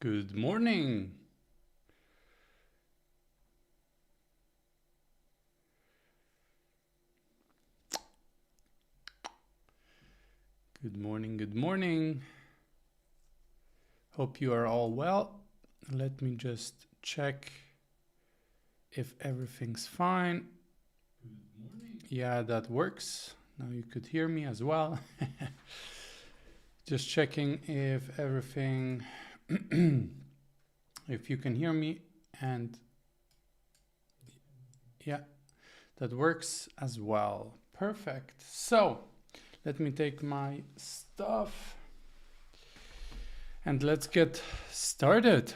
Good morning. Good morning, good morning. Hope you are all well. Let me just check if everything's fine. Good morning. Yeah, that works. Now you could hear me as well. Just checking if everything, if you can hear me, and yeah, that works as well. Perfect. So let me take my stuff and let's get started.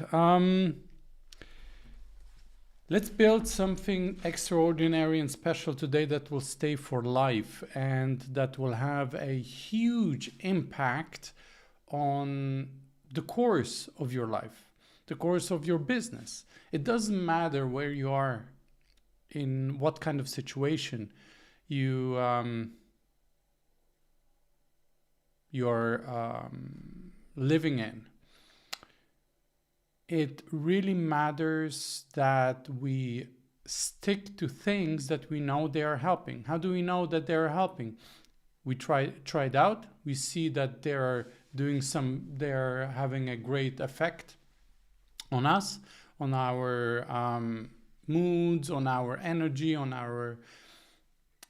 Let's build something extraordinary and special today that will stay for life and that will have a huge impact on the course of your life, the course of your business. It doesn't matter where you are, in what kind of situation you're living in. It really matters that we stick to things that we know they are helping. How do we know that they are helping? We try it out. We see that they're having a great effect on us, on our moods, on our energy, on our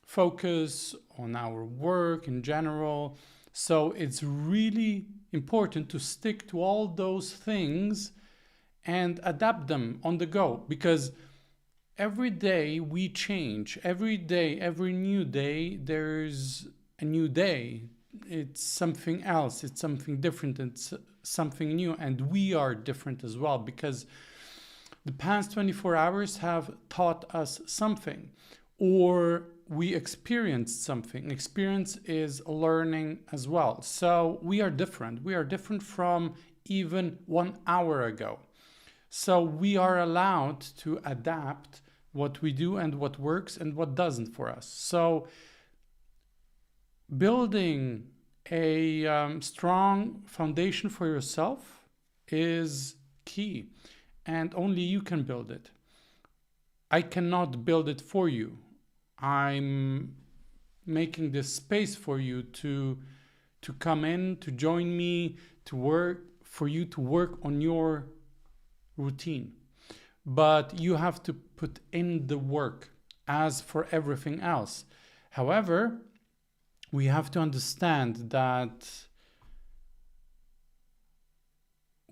focus, on our work in general. So it's really important to stick to all those things and adapt them on the go, because every day we change. Every day, every new day, there's a new day. It's something else. It's something different. It's something new. And we are different as well, because the past 24 hours have taught us something, or we experienced something. Experience is learning as well. So we are different. We are different from even 1 hour ago. So we are allowed to adapt what we do and what works and what doesn't for us. So building a strong foundation for yourself is key, and only you can build it. I cannot build it for you. I'm making this space for you to come in, to join me, to work, for you to work on your routine. But you have to put in the work, as for everything else. However, we have to understand that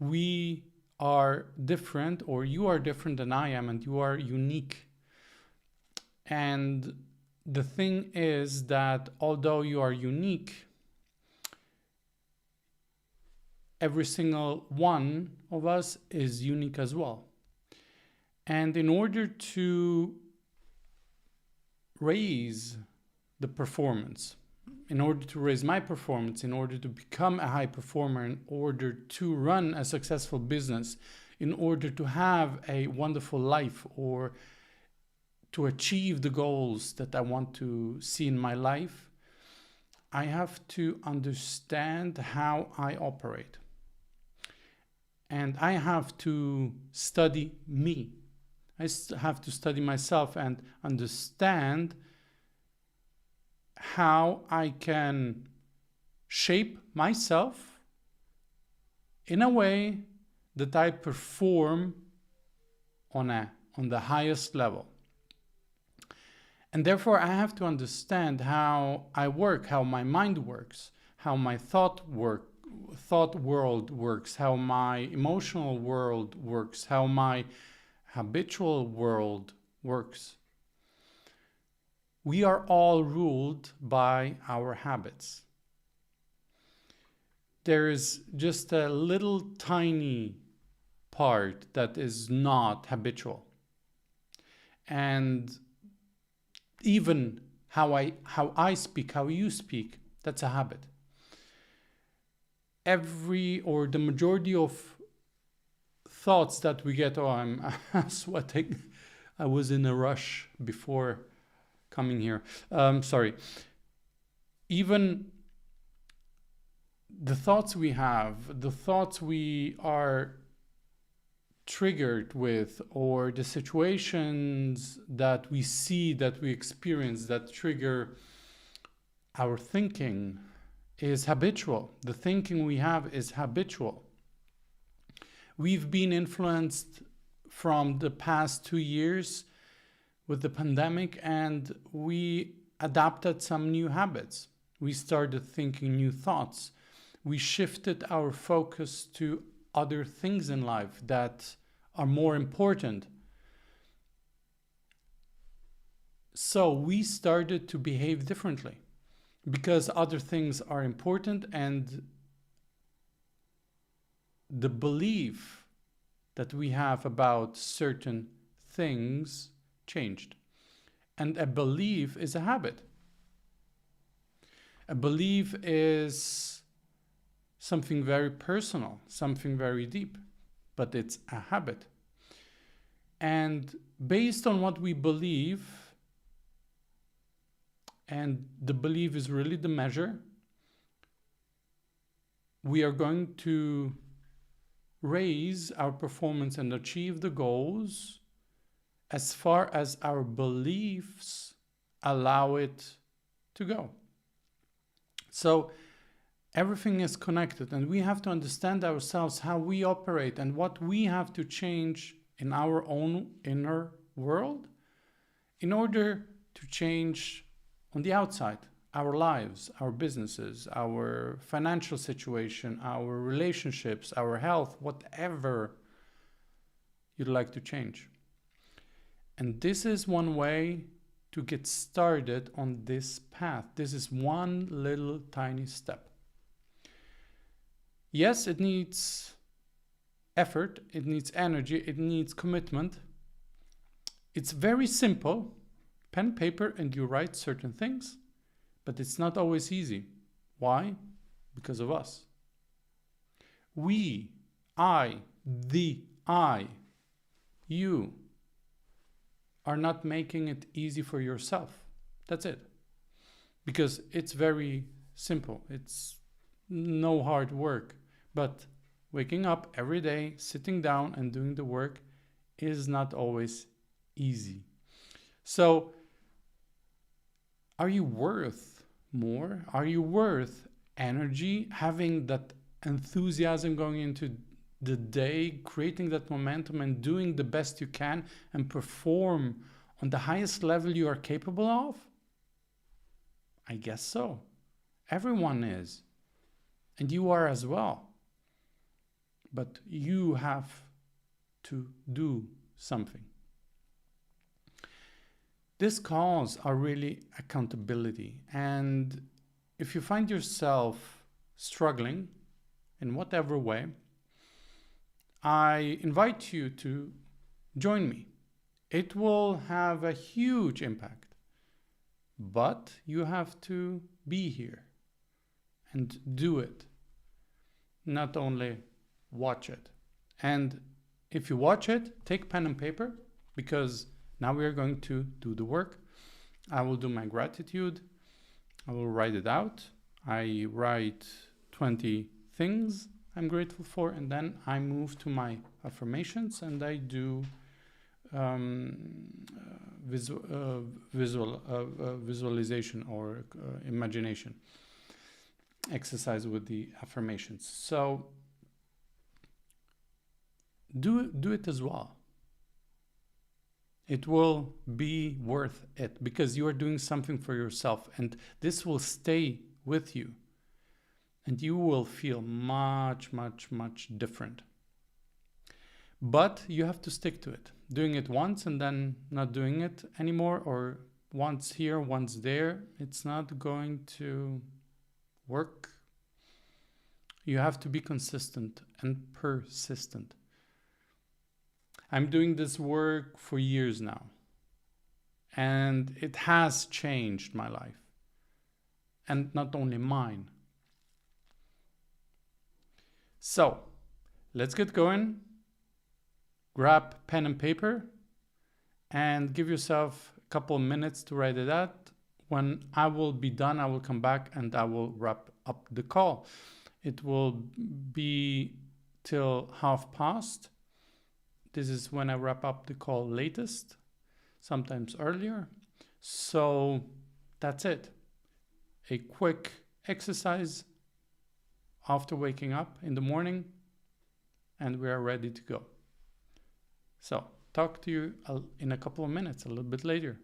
we are different, or you are different than I am, and you are unique. And the thing is that although you are unique, every single one of us is unique as well. And in order to raise the performance, in order to raise my performance, in order to become a high performer, in order to run a successful business, in order to have a wonderful life, or to achieve the goals that I want to see in my life, I have to understand how I operate. And I have to study me. I have to study myself and understand how I can shape myself in a way that I perform on the highest level. And therefore, I have to understand how I work, how my mind works, how my thought world works, how my emotional world works, how my habitual world works. We are all ruled by our habits. There is just a little tiny part that is not habitual. And even how I speak, how you speak, that's a habit. The majority of thoughts that we get, I'm sweating. I was in a rush before coming here. Sorry. Even the thoughts we have, the thoughts we are triggered with, or the situations that we see, that we experience, that trigger our thinking is habitual. The thinking we have is habitual. We've been influenced from the past 2 years with the pandemic, and we adapted some new habits. We started thinking new thoughts. We shifted our focus to other things in life that are more important. So we started to behave differently because other things are important, and the belief that we have about certain things changed. And a belief is a habit. A belief is something very personal, something very deep, but it's a habit. And based on what we believe, and the belief is really the measure, we are going to raise our performance and achieve the goals as far as our beliefs allow it to go. So everything is connected, and we have to understand ourselves, how we operate, and what we have to change in our own inner world in order to change on the outside, our lives, our businesses, our financial situation, our relationships, our health, whatever you'd like to change. And this is one way to get started on this path. This is one little tiny step. Yes, it needs effort, it needs energy, it needs commitment. It's very simple, pen, paper, and you write certain things, but it's not always easy. Why? Because of us. We, I, you are not making it easy for yourself. That's it. Because it's very simple. It's no hard work. But waking up every day, sitting down and doing the work is not always easy. So, are you worth more? Are you worth energy, having that enthusiasm going into the day, creating that momentum and doing the best you can and perform on the highest level you are capable of? I guess so. Everyone is. And you are as well. But you have to do something. This calls are really accountability. And if you find yourself struggling in whatever way, I invite you to join me. It will have a huge impact, but you have to be here and do it, not only watch it. And if you watch it, take pen and paper, because now we are going to do the work. I will do my gratitude. I will write it out. I write 20 things I'm grateful for, and then I move to my affirmations, and I do visualization or imagination exercise with the affirmations. So do it as well. It will be worth it because you are doing something for yourself, and this will stay with you, and you will feel much, much, much different. But you have to stick to it. Doing it once and then not doing it anymore, or once here, once there, it's not going to work. You have to be consistent and persistent. I'm doing this work for years now, and it has changed my life, and not only mine. So let's get going. Grab pen and paper and give yourself a couple of minutes to write it out. When I will be done, I will come back and I will wrap up the call. It will be till past. This is when I wrap up the call latest, sometimes earlier. So that's it. A quick exercise after waking up in the morning, and we are ready to go. So talk to you in a couple of minutes, a little bit later.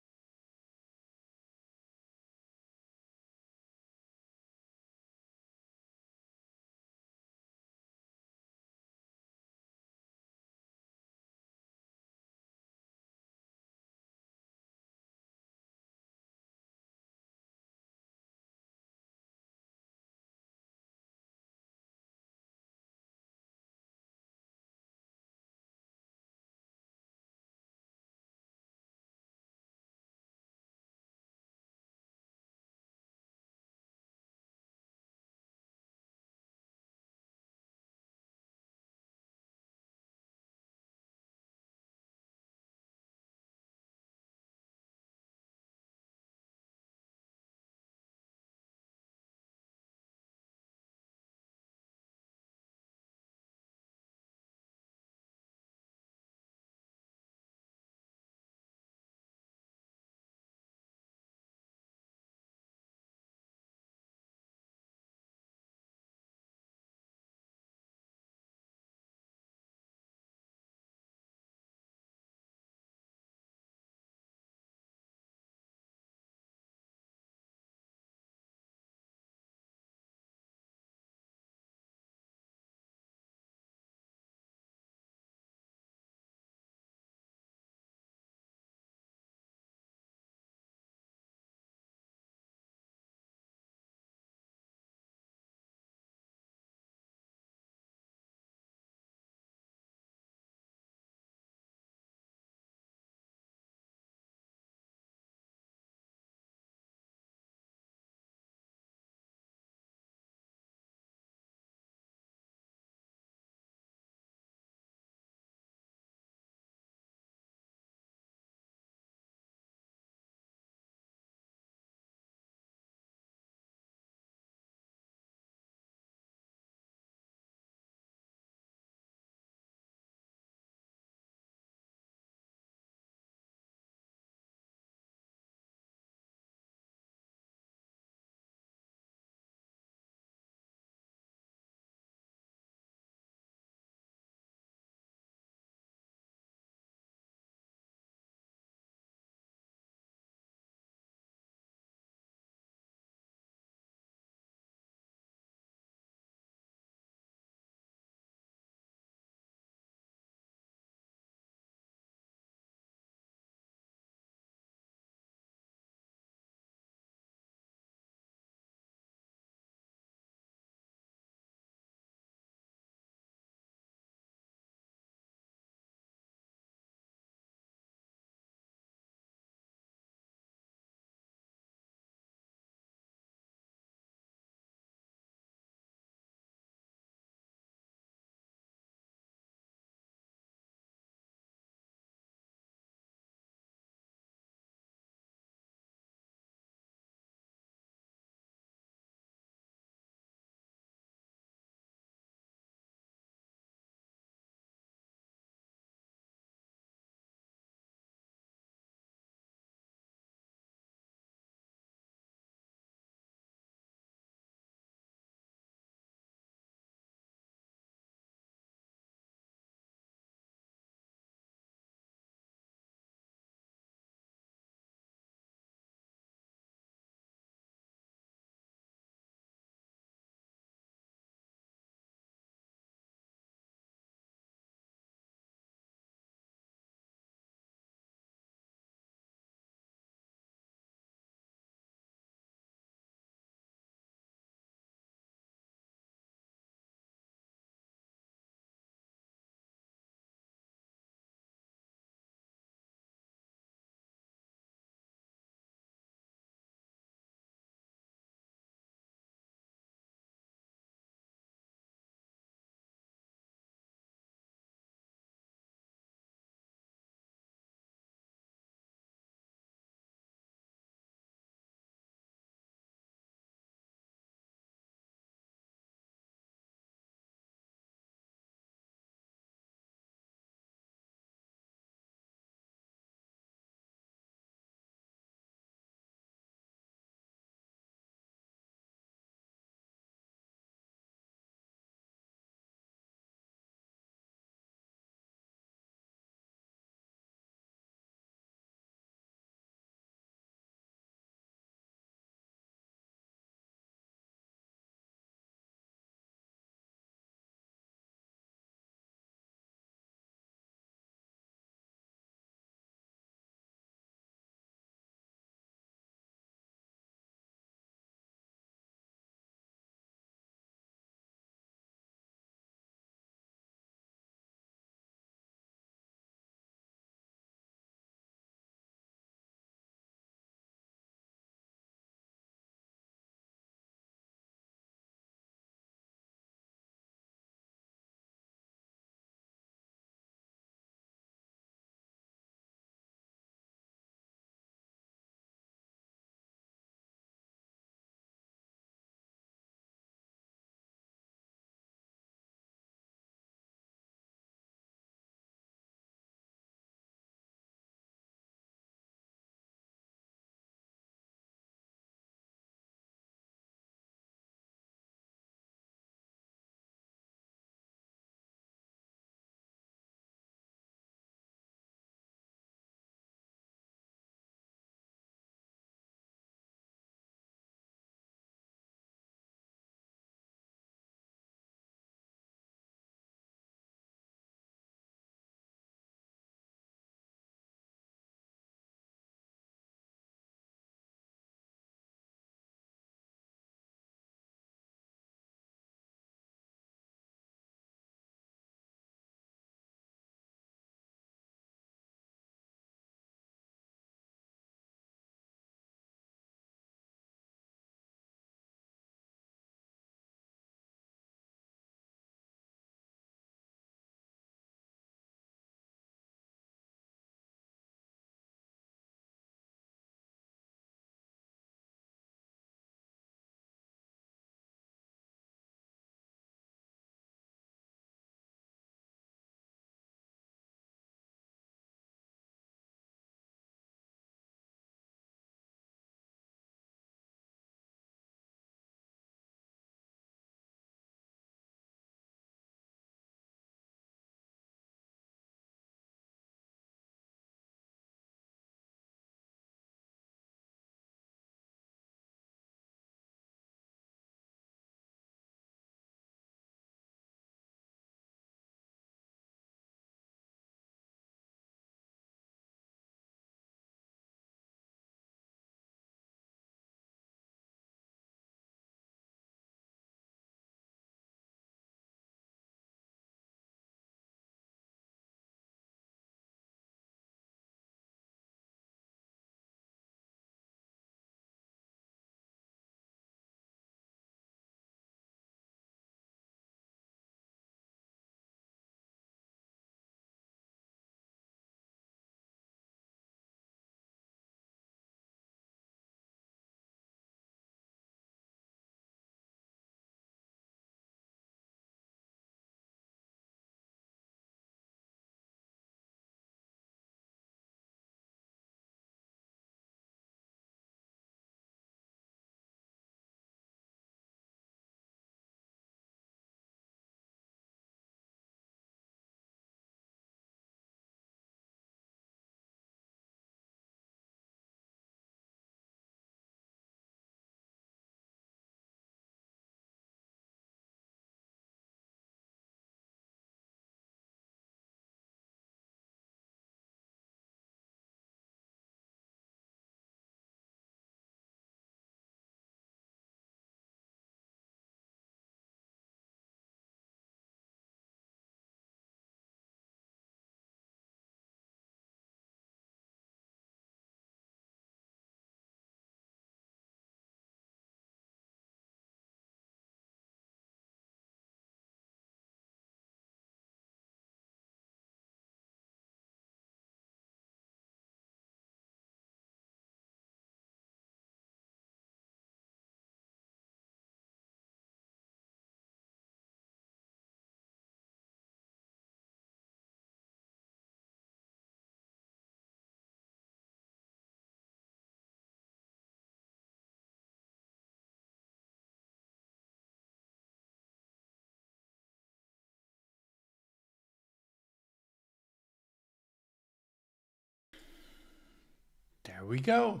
There we go.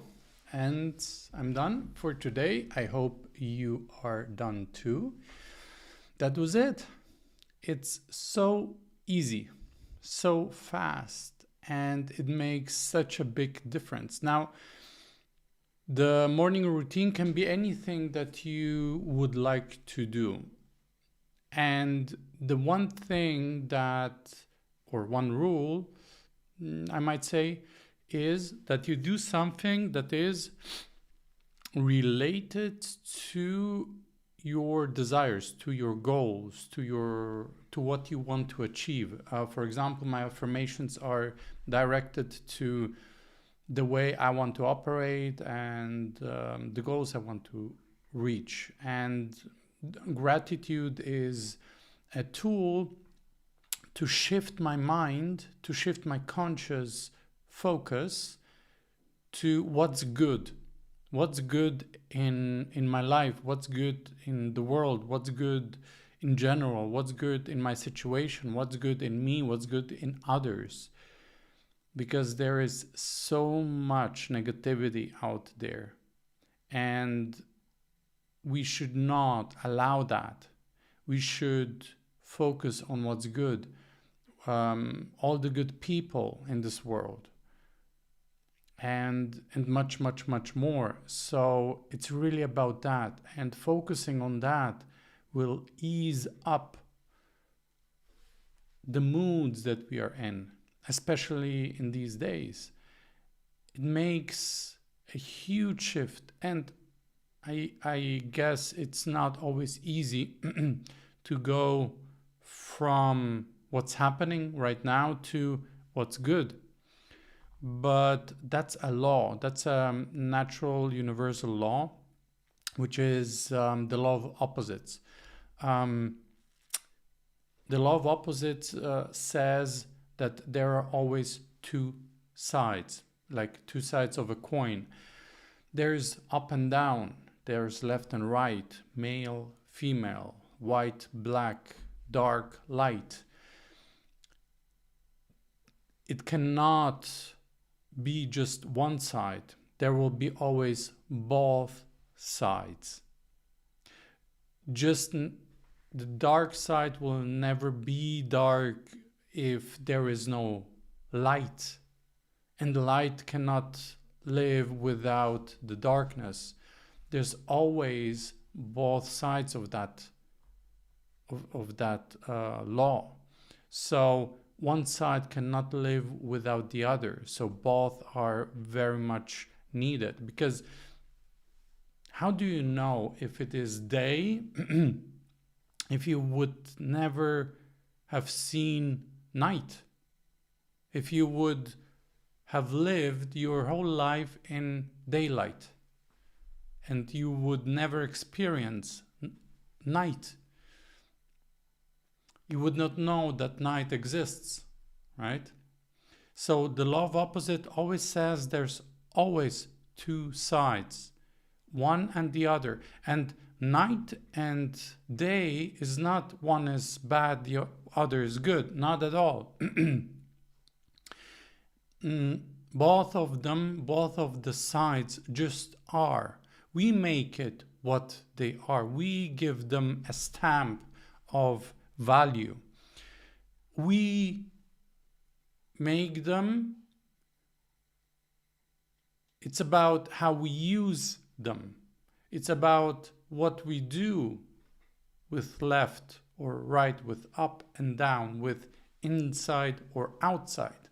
And I'm done for today. I hope you are done too. That was it. It's so easy, so fast, and it makes such a big difference. Now, the morning routine can be anything that you would like to do. And the one thing that, or one rule, I might say, is that you do something that is related to your desires, to your goals, to what you want to achieve. For example, my affirmations are directed to the way I want to operate and the goals I want to reach. And gratitude is a tool to shift my mind, to shift my conscious focus to what's good. What's good in my life? What's good in the world? What's good in general? What's good in my situation? What's good in me? What's good in others? Because there is so much negativity out there, and we should not allow that. We should focus on what's good, all the good people in this world, and much, much, much more. So it's really about that, and focusing on that will ease up the moods that we are in, especially in these days. It makes a huge shift, and I guess it's not always easy to go from what's happening right now to what's good. But that's a law, that's a natural universal law, which is the law of opposites. The law of opposites says that there are always two sides, like two sides of a coin. There's up and down, there's left and right, male, female, white, black, dark, light. It cannot be just one side. There will be always both sides. Just the dark side will never be dark if there is no light, and the light cannot live without the darkness. There's always both sides of that law. So one side cannot live without the other. So both are very much needed, because how do you know if it is day if you would never have seen night? If you would have lived your whole life in daylight and you would never experience night, you would not know that night exists, right? So the law of opposite always says there's always two sides, one and the other. And night and day is not one is bad, the other is good, not at all. Both of them, both of the sides just are. We make it what they are. We give them a stamp of value. We make them, it's about how we use them. It's about what we do with left or right, with up and down, with inside or outside.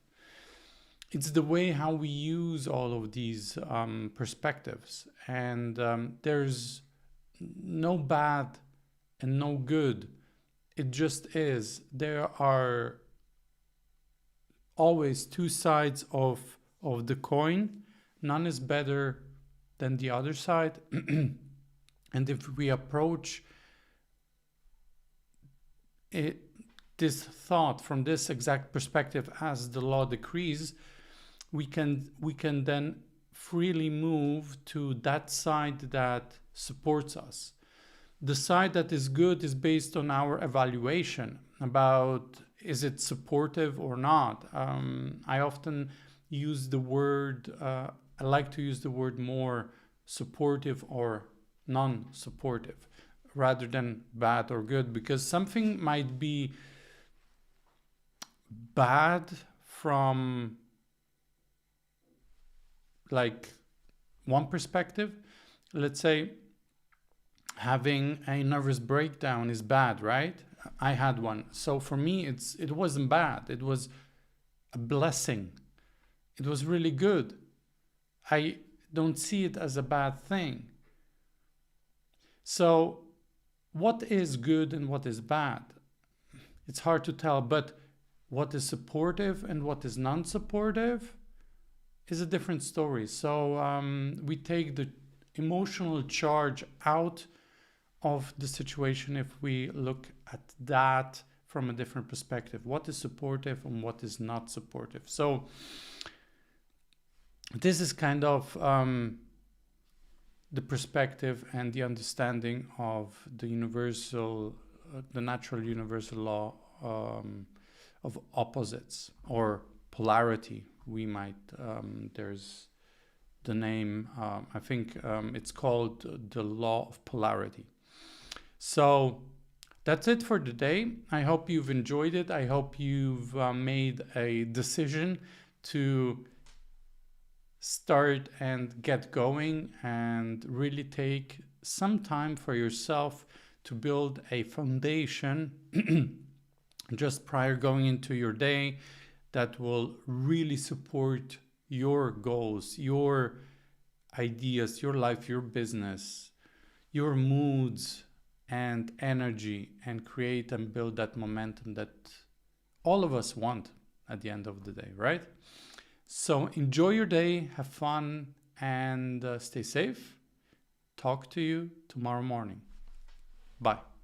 It's the way how we use all of these perspectives. And there's no bad and no good. It just is. There are always two sides of the coin. None is better than the other side. And if we approach this thought from this exact perspective as the law decrees, we can then freely move to that side that supports us. The side that is good is based on our evaluation about is it supportive or not. I often use the word I like to use the word more supportive or non-supportive rather than bad or good, because something might be bad from like one perspective. Let's say having a nervous breakdown is bad, right? I had one. So for me, it wasn't bad. It was a blessing. It was really good. I don't see it as a bad thing. So what is good and what is bad? It's hard to tell, but what is supportive and what is non-supportive is a different story. So we take the emotional charge out of the situation if we look at that from a different perspective. What is supportive and what is not supportive? So this is kind of the perspective and the understanding of the universal, the natural universal law of opposites or polarity. We might, there's the name, I think it's called the law of polarity. So that's it for today. I hope you've enjoyed it. I hope you've made a decision to start and get going and really take some time for yourself to build a foundation just prior going into your day that will really support your goals, your ideas, your life, your business, your moods and energy, and create and build that momentum that all of us want at the end of the day, right? So enjoy your day, have fun, and stay safe. Talk to you tomorrow morning. Bye.